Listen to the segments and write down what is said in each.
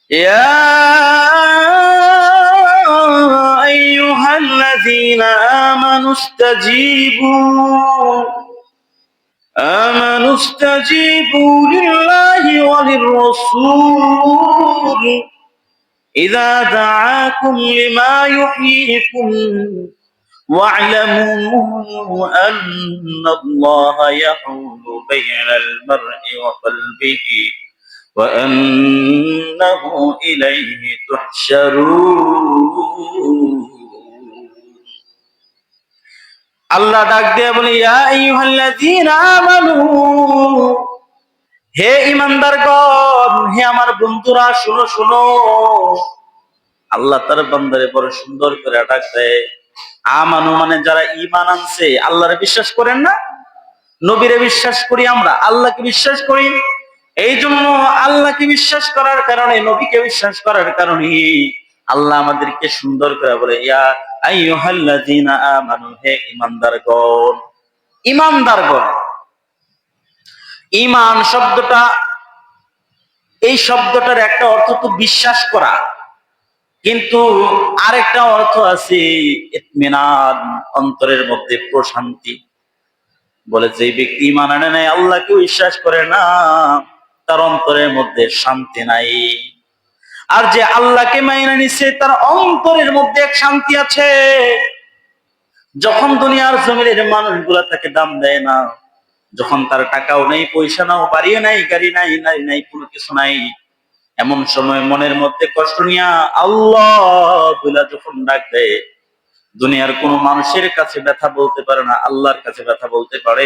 يا أيها الذين آمنوا استجيبوا لله وللرسول إذا دعاكم لما يحييكم واعلموا أن الله يحول بين المرء وقلبه وأنه إليه تحشرون আল্লাহ ডাক দিয়ে বলে ইয়া আইয়ুহাল্লাযীনা আমানু, হে ঈমানদারগণ, হে আমার বন্ধুরা, শুনো শুনো। আল্লাহ তার বান্দারে বড় সুন্দর করে ডাক দেয়। আমানু মানে যারা ঈমান আনছে, আল্লাহরে বিশ্বাস করেন না, নবীরে বিশ্বাস করি, আমরা আল্লাহকে বিশ্বাস করি। এই জন্য আল্লাহকে বিশ্বাস করার কারণে, নবীকে বিশ্বাস করার কারণে আল্লাহ আমাদেরকে সুন্দর করে বলে ইয়া আইয়ুহাল্লাযীনা আমানু, হে ঈমানদারগণ। ঈমানদারগণ, ঈমান শব্দটা, এই শব্দটার একটা অর্থ তো বিশ্বাস করা, কিন্তু আরেকটা অর্থ আছে ইতমিনান, অন্তরের মধ্যে প্রশান্তি। বলে যে ব্যক্তি ঈমান আনে নাই, আল্লাহকে বিশ্বাস করে না, তার অন্তরের মধ্যে শান্তি নাই। আর যে আল্লাহকে মাইনা নিছে, তার অন্তরের মধ্যে এক শান্তি আছে। যখন দুনিয়ার জমিনের মানুষগুলা তাকে দাম দেয় না, যখন তার টাকাও নেই, পয়সা নাও, বাড়িও নাই, গাড়ি নাই, নারী নাই, কোনো কিছু নাই, এমন সময় মনের মধ্যে কষ্ট নিয়া আল্লাহ বলে যখন ডাক দেয়, দুনিয়ার কোন মানুষের কাছে ব্যথা বলতে পারে না, আল্লাহর কাছে ব্যথা বলতে পারে,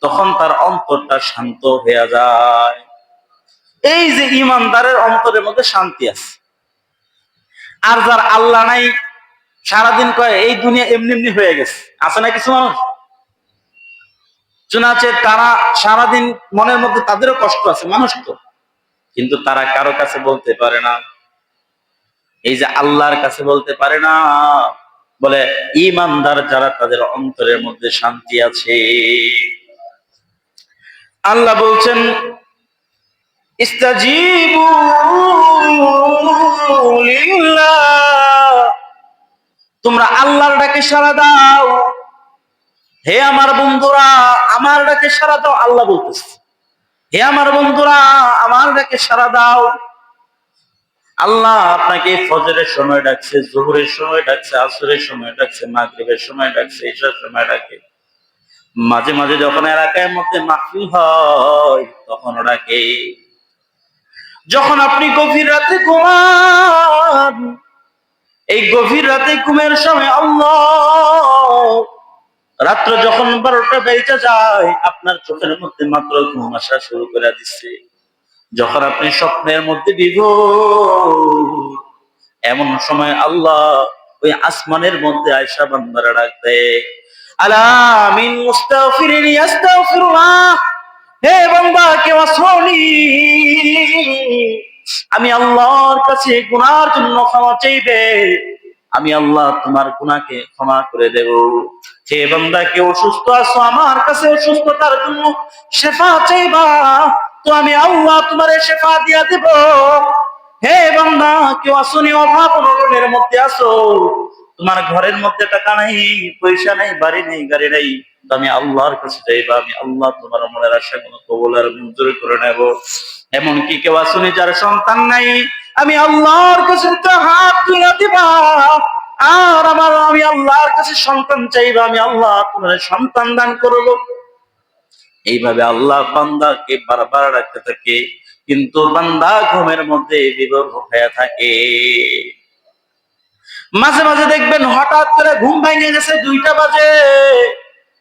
তখন তার অন্তরটা শান্ত হয়ে যায়। এই যে ঈমানদারের অন্তরের মধ্যে শান্তি আছে। আর যার আল্লাহ নাই, সারাদিন কয় এই দুনিয়া এমনি এমনি হয়ে গেছে, আছে না কিছু মানুষ শোনা আছে, তারা সারাদিন মনের মধ্যে তাদেরও কষ্ট আছে, মানুষ তো, কিন্তু তারা কারো কাছে বলতে পারে না। এই যে আল্লাহর কাছে বলতে পারে না, বলে ঈমানদার যারা, তাদের অন্তরের মধ্যে শান্তি আছে। আল্লাহ বলছেন ইস্তাজিবু লিল্লাহ, তোমরা আল্লাহর ডাকে সাড়া দাও। হে আমার বন্ধুরা, আমার ডাকে সাড়া দাও। আল্লাহ বলতেছে হে আমার বন্ধুরা, আমার ডাকে সাড়া দাও। আল্লাহ আপনাকে ফজরের সময় ডাকছে, জোহরের সময় ডাকছে, আসরের সময় ডাকছে, মাগরিবের সময় ডাকছে, ইশার সময় ডাকে। মাঝে মাঝে যখন এলাকার মধ্যে মাহফিল হয় তখন ডাকে। যখন আপনি গভীর রাতে ঘুমান, এই গভীর রাতে ঘুমের সময় আল্লাহ, রাত্র যখন 12টা বেজে যায়, আপনার চোখের মধ্যে মাত্র ঘুম আসা শুরু করে দিচ্ছে। যখন আপনি স্বপ্নের মধ্যে বিভোর, এমন সময় আল্লাহ ওই আসমানের মধ্যে আয়েশা বান্দারা ডাক দেয়, আলা মিন মুস্তাগফিরিন ইস্তাগফিরুল্লাহ, হে বান্দা কেউ আসোনি, আমি আল্লাহর কাছে গুনার জন্য ক্ষমা চাইবে, আমি আল্লাহ তোমার গুনাহকে ক্ষমা করে দেব। হে বান্দা কেউ অসুস্থ আছো, আমার কাছে অসুস্থতার জন্য শেফা চাইবা, তো আমি আল্লাহ তোমার শেফা দিয়া দেব। হে বান্দা কেউ আসনি, অভাব অনটনের মধ্যে আসো, তোমার ঘরের মধ্যে টাকা নাই, পয়সা নাই, বাড়ি নেই, গাড়ি নাই, তো আমি আল্লাহর কাছে চাইবা, আমি আল্লাহ তোমার মনের আশাগুলো কবুল আর মঞ্জুর করে নেব। এমনকি কেউ আসনি যার সন্তান নাই, আমি আল্লাহর কাছে হাত তুলে দিবা, আর আমি আল্লাহর কাছে সন্তান চাইবা, আমি আল্লাহ তোমার সন্তান দান করবো। এইভাবে আল্লাহ বান্দাকে বারবার রাখতে থাকে, কিন্তু বান্দা ঘুমের মধ্যে বিভোর হয়ে থাকে। মাঝে মাঝে দেখবেন হঠাৎ করে ঘুম ভেঙে গেছে, 2টা বাজে,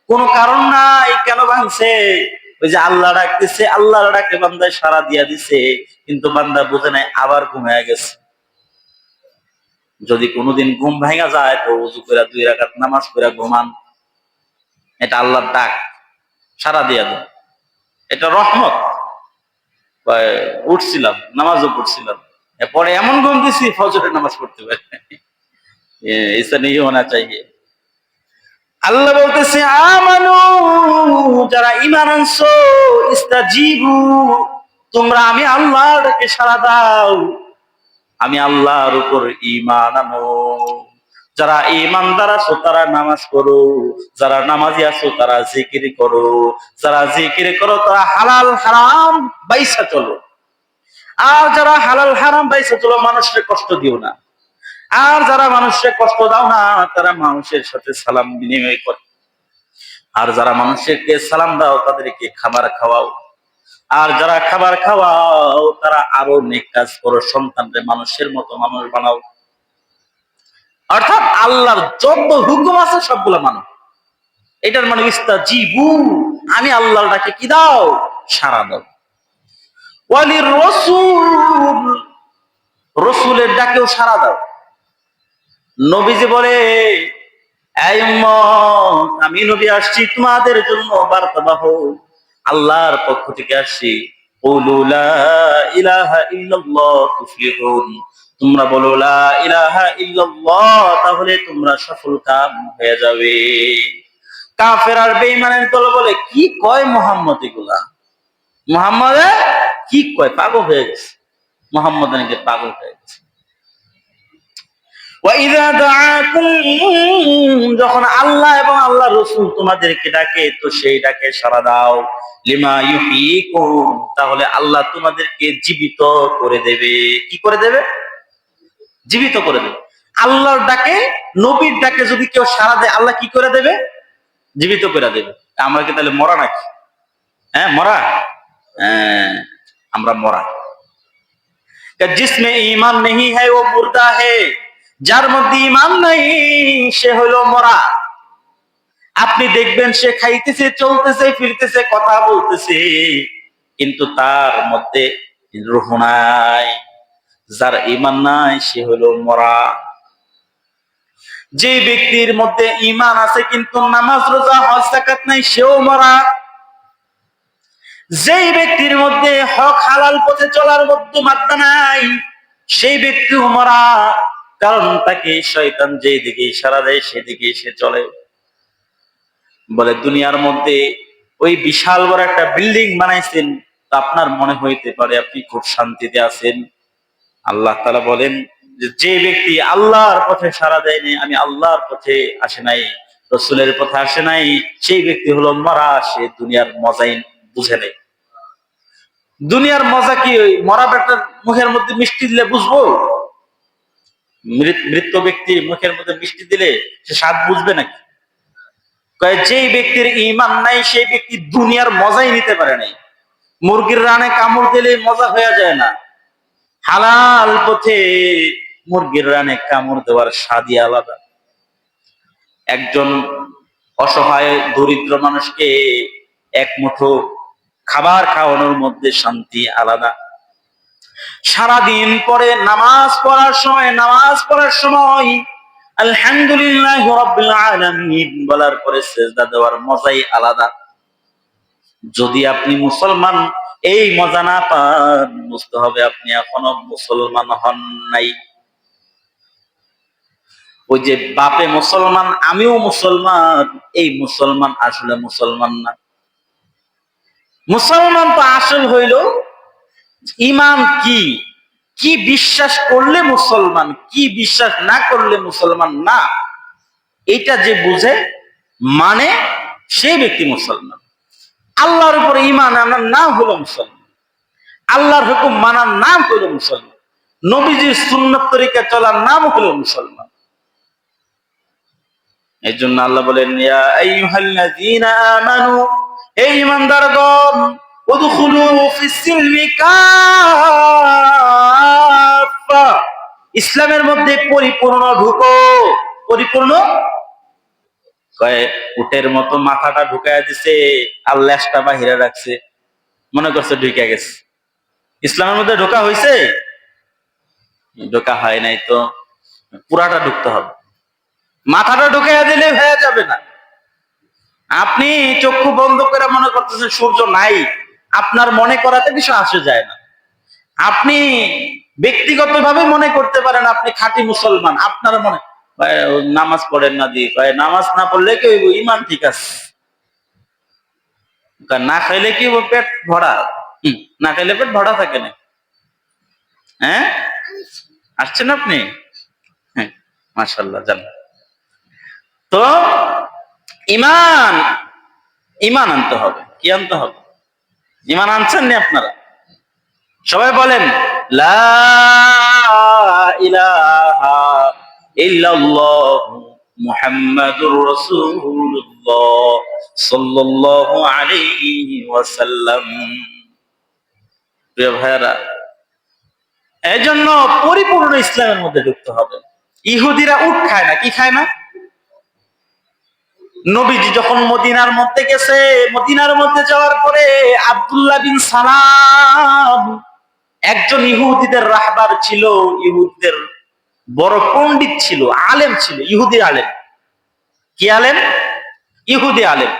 কোনো কারণ নাই, কেন ভাঙছে? ওই যে আল্লাহ ডাকতেছে, আল্লাহর ডাকে বান্দায় সাড়া দিয়া দিছে, কিন্তু বান্দা বুঝে নাই, আবার ঘুমিয়ে গেছে। যদি কোনোদিন ঘুম ভাঙা যায় তো ওযু করে 2 রাকাত নামাজ পড়ে ঘুমান, এটা আল্লাহর ডাক, সাড়া দিয়া দেন, এটা রহমত। উঠছিলাম, নামাজও পড়ছিলাম, পরে এমন ঘুম দিছি ফজরের নামাজ পড়তে পারে, ऐसा नहीं होना चाहिए। আল্লাহ বলতেছে আমানু, যারা ঈমান আনছো, ইস্তাজিবু, তোমরা আমি আল্লাহর ডাকে সাড়া দাও। আমি আল্লাহর উপর ঈমান আনো। যারা ঈমানদার আছো তারা নামাজ পড়ো, যারা নামাজি আছো তারা জিকির করো, যারা জিকির করো তারা হালাল হারাম বাইসা চলো। আর যারা হালাল হারাম বাইসা চলো, মানুষকে কষ্ট দিও না। আর যারা মানুষকে কষ্ট দাও না, তারা মানুষের সাথে সালাম বিনিময় করে। আর যারা মানুষকে সালাম দাও তাদেরকে খাবার খাওয়াও। আর যারা খাবার খাওয়াও তারা আরো নেক কাজ করো, সন্তানকে মানুষের মতো মানুষ বানাও। অর্থাৎ আল্লাহর যত হুকুম আছে সবগুলো মানো। এটার মানে ইস্তাজিবু, আমি আল্লাহর ডাকে কি দাও, সাড়া দাও। ওয়ালির রাসূল, রাসূলের ডাকেও সাড়া দাও। নবীজি বলে, এই উম্মত, আমি নবী আসছি তোমাদের জন্য বার্তাবাহ, আল্লাহর পক্ষ থেকে আসছি। কুলু লা ইলাহা ইল্লাল্লাহ তুফলিহুন, তোমরা বলো লা ইলাহা ইল্লাল্লাহ, তাহলে তোমরা সফল কাম হয়ে যাবে। কাফের আর বেঈমানের দল বলে, কি কয় মুহাম্মদ এগুলা, মুহাম্মদ কি কয়, পাগল হয়ে গেছে, মুহাম্মদ নাকি পাগল হয়ে গেছে। যখন আল্লাহ এবং আল্লাহ রসুল তোমাদেরকে ডাকে, তো সেই ডাকে সাড়া দাও। লিমা ইউহয়িকুম, তাহলে আল্লাহ তোমাদেরকে জীবিত করে দেবে। কি করে দেবে? জীবিত করে দেবে। আল্লাহর ডাকে, নবীর ডাকে যদি কেউ সাড়া দেয়, আল্লাহ কি করে দেবে? জীবিত করে দেবে। আমরা কি তাহলে মরা নাকি? হ্যাঁ মরা, হ্যাঁ আমরা মরা। জিসমে ঈমান নেহি হ্যায় ও মুর্দা হ্যায়, যার মধ্যে ঈমান নাই সে হলো মরা। আপনি দেখবেন সে খাইতেছে, চলতেছে, ফিরতেছে, কথা বলতেছে, কিন্তু তার মধ্যে রূহ নাই। যার ঈমান নাই সে হলো মরা। যে ব্যক্তির মধ্যে ঈমান আছে কিন্তু নামাজ রোজা হজ যাকাত নাই, সেও মরা। যেই ব্যক্তির মধ্যে হক হালাল পথে চলার বুদ্ধিমত্তা নাই, সেই ব্যক্তিও মরা। কারণ তাকে শয়তান যেই দিকে ইশারা দেয় সেদিকে সে চলে। বলে দুনিয়ার মধ্যে ওই বিশাল বড় একটা বিল্ডিং বানাইছেন, আপনার মনে হইতে পারে আপনি খুব শান্তিতে আছেন। আল্লাহ তাআলা বলেন যে ব্যক্তি আল্লাহর পথে সাড়া দেয়নি, আমি আল্লাহর পথে আসে নাই, রাসূলের পথে আসে নাই, সেই ব্যক্তি হলো মরা। সে দুনিয়ার মজাই বুঝে নেই। দুনিয়ার মজা কি? ওই মরা বেটার মুখের মধ্যে মিষ্টি দিলে বুঝবো? মৃত ব্যক্তির মুখের মধ্যে মিষ্টি দিলে সে স্বাদ বুঝবে নাকি? যেই ব্যক্তির ঈমান নাই সেই ব্যক্তি দুনিয়ার মজাই নিতে পারে নাই। মুরগির রানে কামড় দিলে মজা হয়ে যায় না। হালাল পথে মুরগির রানে কামড় দেওয়ার স্বাদই আলাদা। একজন অসহায় দরিদ্র মানুষকে এক মুঠো খাবার খাওয়ানোর মধ্যে শান্তি আলাদা। সারাদিন পরে নামাজ পড়ার সময় আলহামদুলিল্লাহ রাব্বিল আলামিন বলার পরে সিজদা দেওয়ার মজাই আলাদা। যদি আপনি মুসলমান এই মজা না পান, বুঝতে হবে আপনি এখনো মুসলমান হন নাই। ওই যে বাপে মুসলমান আমিও মুসলমান, এই মুসলমান আসলে মুসলমান না। মুসলমান তো আসল হইল ঈমান কি, কি বিশ্বাস করলে মুসলমান, কি বিশ্বাস না করলে মুসলমান না, এটা যে বুঝে মানে সেই ব্যক্তি মুসলমান। আল্লাহর উপর ঈমান আনার নাম হলো মুসলমান, আল্লাহর হুকুম মানার নাম হলো মুসলমান, নবীজির সুন্নাত তরিকা চলার নাম হলো মুসলমান। এই জন্য আল্লাহ বলেন, ইয়া আইয়ুহাল্লাযীনা আমানু, হে ঈমানদারগণ, উদখুলু ফিস-সিলমি কাফা, ইসলামের মধ্যে পরিপূর্ণ ঢুকো। পরিপূর্ণ কয় উটের মতো মাথাটা ঢুকায় দিছে আর লেজটা বাহিরে রাখছে, মনে করছে ঢুকে গেছে। ইসলামের মধ্যে ঢোকা হয়েছে? ঢোকা হয় নাই। তো পুরাটা ঢুকতে হবে। মাথাটা ঢুকাইয়া দিলে হয়ে যাবে না। আপনি চক্ষু বন্ধ করে মনে করতেছেন সূর্য নাই, আপনার মনে করাতে কিছু আসে যায় না। আপনি ব্যক্তিগতভাবে মনে করতে পারেন আপনি খাঁটি মুসলমান, আপনার মনে নামাজ পড়েন না দিয়ে নামাজ না পড়লে কি ঈমান ঠিক আছে, না খাইলে কি পেট ভরা? না খাইলে পেট ভরা থাকে না। হ্যাঁ আসছেন আপনি? হ্যাঁ, মাশাআল্লাহ, যান। তো ইমান, ইমান আনতে হবে। কি আনতে হবে? ইমান আনছেন নি আপনারা? সবাই বলেন লা ইলাহা ইল্লাল্লাহ মুহাম্মাদুর রাসূলুল্লাহ সাল্লাল্লাহু আলাইহি ওয়াসাল্লাম। প্রিয় ভাইরা, এজন্য পরিপূর্ণ ইসলামের মধ্যে ঢুকতে হবে। ইহুদিরা উট খায় না, কি খায় না? নবীজি যখন মদিনার মধ্যে গেছে, মদিনার মধ্যে যাওয়ার পরে আব্দুল্লাহ বিন সালাম একজন ইহুদিদের রাহবার ছিল, ইহুদিদের বড় পণ্ডিত ছিল, আলেম ছিল, ইহুদি আলেম। কি আলেম? ইহুদি আলেম।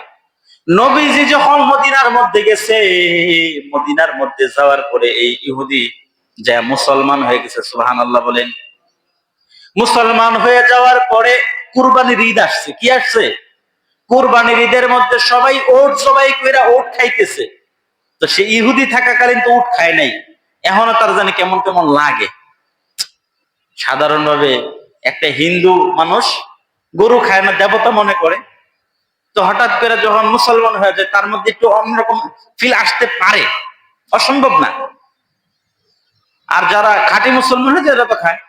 নবীজি যখন মদিনার মধ্যে গেছে, মদিনার মধ্যে যাওয়ার পরে এই ইহুদি যা মুসলমান হয়ে গেছে, সুবহানাল্লাহ বলেন। মুসলমান হয়ে যাওয়ার পরে কুরবানির ঈদ আসছে। কি আসছে? কুরবানির ঈদের মধ্যে সবাই ওট জবাই করে ওট খাইতেছে। তো সে ইহুদি থাকাকালীন তো উট খায় নাই, এখনো তার জানি কেমন কেমন লাগে। সাধারণভাবে একটা হিন্দু মানুষ গরু খায় না, দেবতা মনে করে। তো হঠাৎ করে যখন মুসলমান হয়ে যায়, তার মধ্যে একটু অন্যরকম ফিল আসতে পারে, অসম্ভব না। আর যারা খাঁটি মুসলমান হয়ে যায়, এরা তো খায়,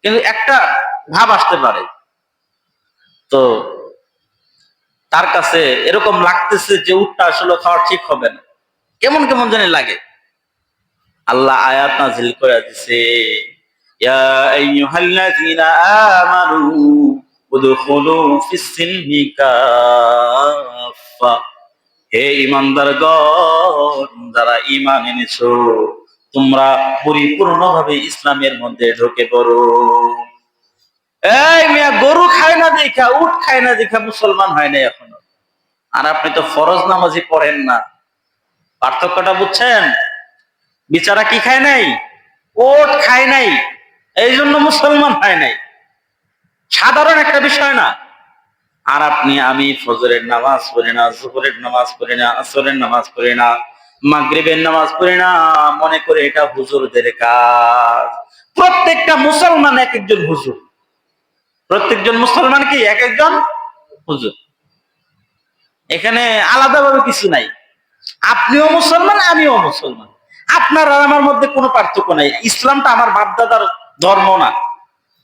কিন্তু একটা ভাব আসতে পারে। তো তার কাছে এরকম লাগতেছে যে উটটা আসলে খাওয়া ঠিক হবে না, কেমন কেমন জানি লাগে। আল্লাহ আয়াত নাযিল করে দিয়েছে, ইয়া আইয়ুহাল্লাযীনা আমানু উদখুলু ফিস-সিলমি কাফা। হে ঈমানদারগণ, যারা ঈমান এনেছো, তোমরা পরিপূর্ণভাবে ইসলামের মধ্যে ঢুকে পড়ো। এই মিয়া, গরু খায় না দেখা, উট খায় না দেখা মুসলমান হয় না এখনো। আর আপনি তো ফরজ নামাজই পড়েন না। পার্থক্যটা বুঝছেন? বিচারা কি খায় নাই? ওট খায় নাই, এই জন্য মুসলমান হয় নাই। সাধারণ একটা বিষয় না। আর আপনি আমি ফজরের নামাজ পড়ি না, জোহরের নামাজ পড়ি না, আসরের নামাজ পড়ি না, মাগরিবের নামাজ পড়ি না, মনে করে এটা হুজুরদের কাজ। প্রত্যেকটা মুসলমান এক একজন হুজুর, প্রত্যেকজন মুসলমান কি এক একজন হুজুর। এখানে আলাদাভাবে কিছু নাই। আপনিও মুসলমান, আমিও মুসলমান। আপনার আর আমার মধ্যে কোনো পার্থক্য নাই। ইসলামটা আমার বাপদাদার ধর্ম না,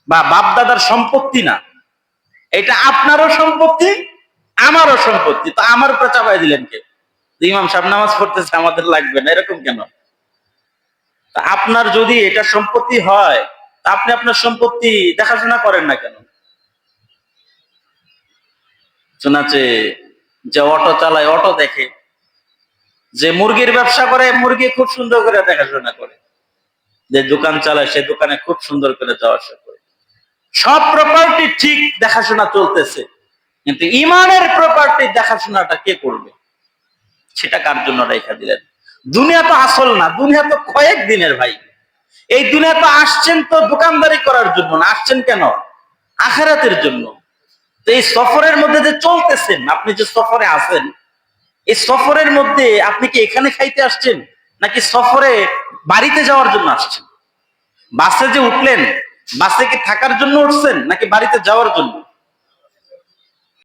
বা বাপদাদার সম্পত্তি না। এটা আপনারও সম্পত্তি, আমারও সম্পত্তি। তো আমার উপরে চাপাই দিলেন কে? ইমাম সাহেব নামাজ পড়তেছে, আমাদের লাগবে না, এরকম কেন? আপনার যদি এটা সম্পত্তি হয়, তা আপনি আপনার সম্পত্তি দেখাশোনা করেন না কেন? শোনাচ্ছে যে অটো চালায়, অটো দেখে। যে মুরগির ব্যবসা করে, মুরগি খুব সুন্দর করে দেখাশোনা করে। যে দোকান চালায়, সে দোকানে খুব সুন্দর করে যাওয়া আসা করে। সব প্রপার্টি ঠিক দেখাশোনা চলতেছে, কিন্তু ইমানের প্রপার্টি দেখাশোনাটা কে করবে? সেটা কার জন্য রেখা দিলেন? দুনিয়া তো আসল না, দুনিয়া তো কয়েক দিনের ভাই। এই দুনিয়া তো আসছেন তো দোকানদারি করার জন্য না, আসছেন কেন? আখিরাতের জন্য। তো এই সফরের মধ্যে যে চলতেছেন, আপনি যে সফরে আছেন, এই সফরের মধ্যে আপনি কি এখানে খাইতে আসছেন, নাকি সফরে বাড়িতে যাওয়ার জন্য আসছেন? বাসে যে উঠলেন, বাসে কি থাকার জন্য উঠছেন, নাকি বাড়িতে যাওয়ার জন্য?